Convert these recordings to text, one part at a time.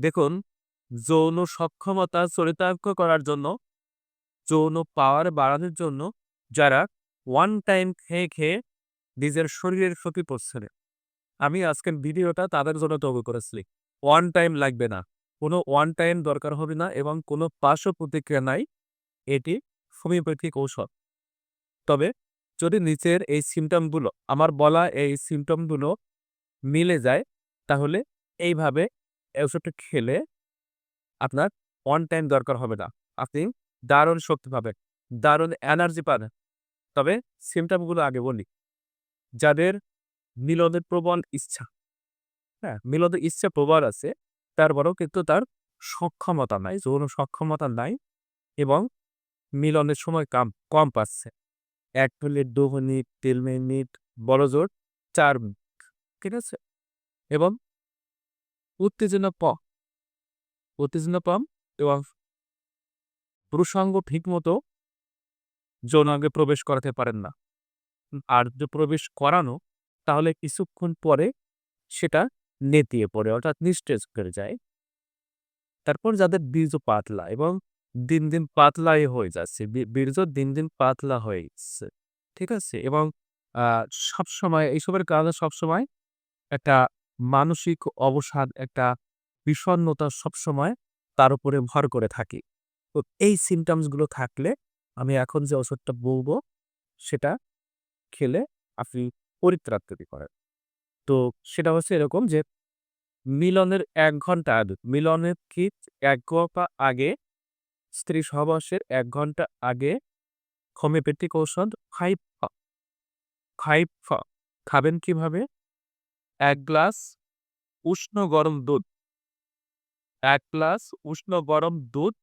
দেখুন, যৌন সক্ষমতা চরিতার্থ করার জন্য, যৌন পাওয়ার বাড়ানোর জন্য যারা ওয়ান টাইম খেয়ে নিজের শরীরের ক্ষতি করছে না, আমি আজকের ভিডিওটা তাদের জন্য তৈরি করেছি। ওয়ান টাইম লাগবে না। কোনো ওয়ান টাইম দরকার হবে না এবং কোনো পার্শ্ব প্রতিক্রিয়া নাই। এটি হোমিওপ্যাথিক ঔষধ। তবে যদি নিচের এই সিম্পটমগুলো, আমার বলা এই সিম্পটমগুলো মিলে যায়, তাহলে এইভাবে এই ওষুধটা খেলে আপনার ওয়ান টাইম দরকার হবে না। আপনি দারুণ শক্তি পাবেন, দারুণ এনার্জি পাবেন। তবে সিম্পটমগুলো আগে বলি। যাদের মিলনের প্রবল ইচ্ছা, হ্যাঁ? মিলনের ইচ্ছা প্রবল আছে, তারপরেও কিন্তু তার সক্ষমতা নাই, যৌন সক্ষমতা নাই এবং মিলনের সময় কম পাচ্ছে। ১ মিনিট, ২ মিনিট, ৩ মিনিট, বড়জোর ৪ মিনিট। ঠিক আছে? এবং উত্তেজনা প উত্তেজনা কম এবং পুরুষাঙ্গ ঠিকমতো যৌনাঙ্গে প্রবেশ করাতে পারেন না। আর যদি প্রবেশ করানো, তাহলে কিছুক্ষণ পরে সেটা নেতিয়ে পড়ে, অর্থাৎ নিস্তেজ করে যায়। তারপর যাদের বীর্য পাতলা এবং দিন পাতলাই হয়ে যাচ্ছে। বীর্য দিন পাতলা হয়ে যাচ্ছে। ঠিক আছে? এবং আ সবসময় এইসবের কারণে সবসময় একটা মানসিক অবসাদ, একটা বিষণ্ণতা সবসময় তার উপরে ভর করে থাকে। তো এই symptoms গুলো থাকলে আমি এখন যে ওষুধটা বলব, সেটা খেলে আপনি পরিত্রাণ পেতে পারেন। তো সেটা হচ্ছে এরকম যে মিলনের ১ ঘন্টা আগে, মিলনের ঠিক ১ ঘন্টা আগে, স্ত্রী সহবাসের ১ ঘন্টা আগে হোমিওপ্যাথিক ঔষধ ৫ ফা ৫ ফা খাবেন কিভাবে? ১ গ্লাস উষ্ণ গরম দুধ, ১ গ্লাস উষ্ণ গরম দুধ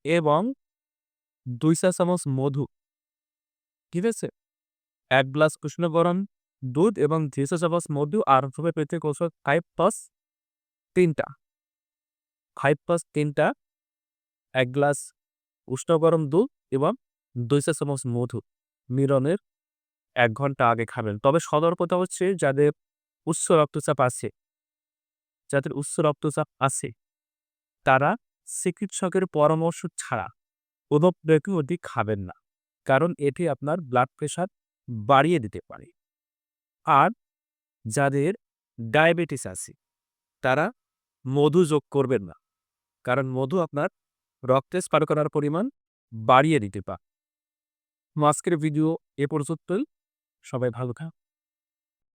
এবং ২ চা চামচ মধু। ঠিক আছে? ১ গ্লাস উষ্ণ গরম দুধ এবং ২ চা চামচ মধু আর হোমিওপ্যাথিক ঔষধ ৫+৩ টা। ৫+৩ টা, ১ গ্লাস উষ্ণ গরম দুধ এবং ২ চা চামচ মধু মিলনের ১ ঘন্টা আগে খাবেন। তবে সতর্কতা হচ্ছে উচ্চ রক্তচাপ আছে যাদের উচ্চ রক্তচাপ আছে, তারা চিকিৎসকের পরামর্শ ছাড়া কোনো প্রকার ওটি খাবেন না। কারণ এটি আপনার ব্লাড প্রেশার বাড়িয়ে দিতে পারে। আর যাদের ডায়াবেটিস আছে, তারা মধু যোগ করবেন না। কারণ মধু আপনার রক্তে শর্করার পরিমাণ বাড়িয়ে দিতে পারে। আজকের ভিডিও এ পর্যন্তই। সবাই ভালো থাকুন।